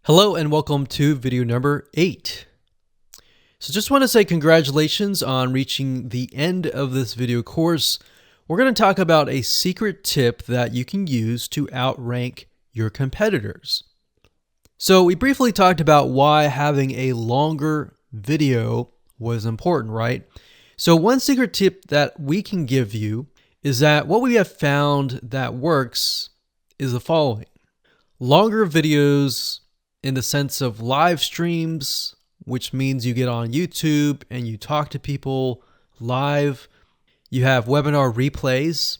Hello and welcome to video number 8. So just want to say congratulations on reaching the end of this video course. We're going to talk about a secret tip that you can use to outrank your competitors. So we briefly talked about why having a longer video was important, right? So one secret tip that we can give you is that what we have found that works is the following. Longer videos in the sense of live streams, which means you get on YouTube and you talk to people live. You have webinar replays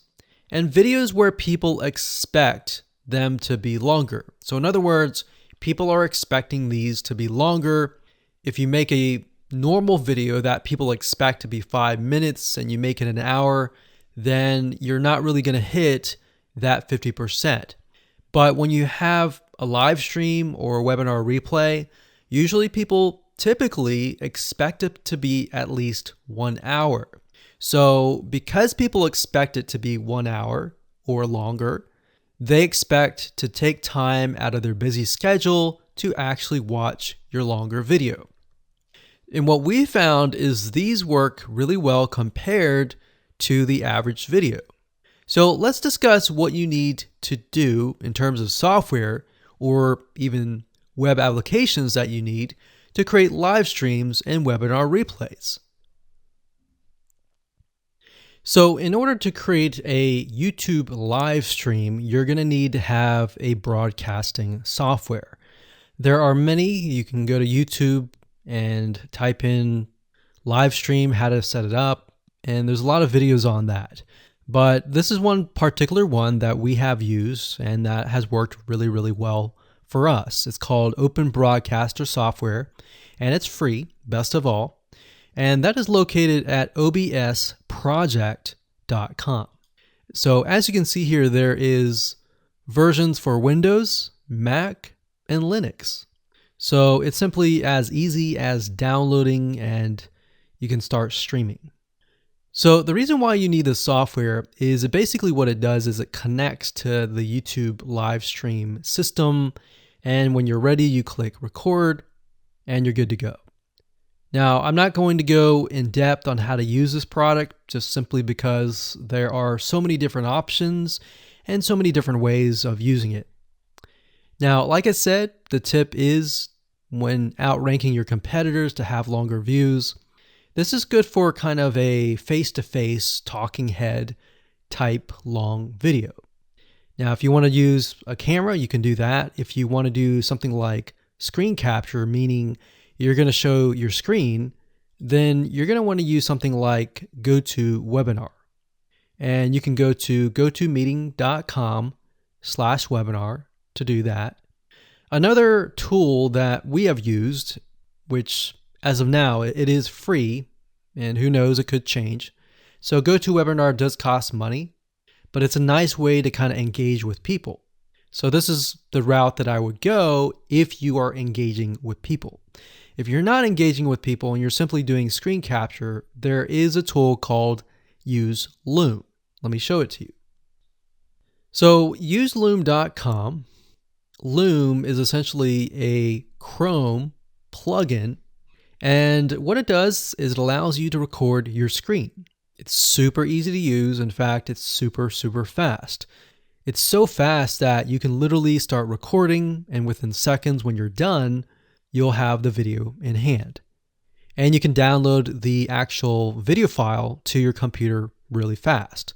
and videos where people expect them to be longer. So in other words, people are expecting these to be longer. If you make a normal video that people expect to be 5 minutes and you make it an hour, then you're not really going to hit that 50%. But when you have a live stream or a webinar replay, usually people typically expect it to be at least 1 hour. So because people expect it to be 1 hour or longer, they expect to take time out of their busy schedule to actually watch your longer video. And what we found is these work really well compared to the average video. So let's discuss what you need to do in terms of software or even web applications that you need to create live streams and webinar replays. So in order to create a YouTube live stream, you're going to need to have a broadcasting software. There are many. You can go to YouTube and type in live stream, how to set it up, and there's a lot of videos on that. But this is one particular one that we have used and that has worked really, really well for us. It's called Open Broadcaster Software and it's free, best of all. And that is located at obsproject.com. So as you can see here, there is versions for Windows, Mac, and Linux. So it's simply as easy as downloading and you can start streaming. So the reason why you need this software is basically what it does is it connects to the YouTube live stream system. And when you're ready, you click record and you're good to go. Now, I'm not going to go in depth on how to use this product just simply because there are so many different options and so many different ways of using it. Now, like I said, the tip is when outranking your competitors to have longer views. This is good for kind of a face-to-face talking head type long video. Now, if you want to use a camera, you can do that. If you want to do something like screen capture, meaning you're going to show your screen, then you're going to want to use something like GoToWebinar. And you can go to gotomeeting.com/webinar to do that. Another tool that we have used, which as of now, it is free, and who knows, it could change. So GoToWebinar does cost money, but it's a nice way to kind of engage with people. So this is the route that I would go if you are engaging with people. If you're not engaging with people and you're simply doing screen capture, there is a tool called Use Loom. Let me show it to you. So useloom.com. Loom is essentially a Chrome plugin. And what it does is it allows you to record your screen. It's super easy to use. In fact, it's super, super fast. It's so fast that you can literally start recording and within seconds when you're done, you'll have the video in hand. And you can download the actual video file to your computer really fast.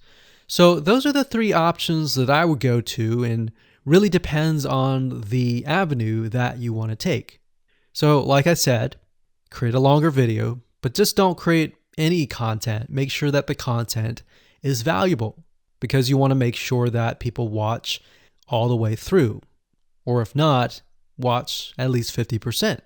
So those are the 3 options that I would go to, and really depends on the avenue that you want to take. So like I said, create a longer video, but just don't create any content. Make sure that the content is valuable because you want to make sure that people watch all the way through. Or if not, watch at least 50%.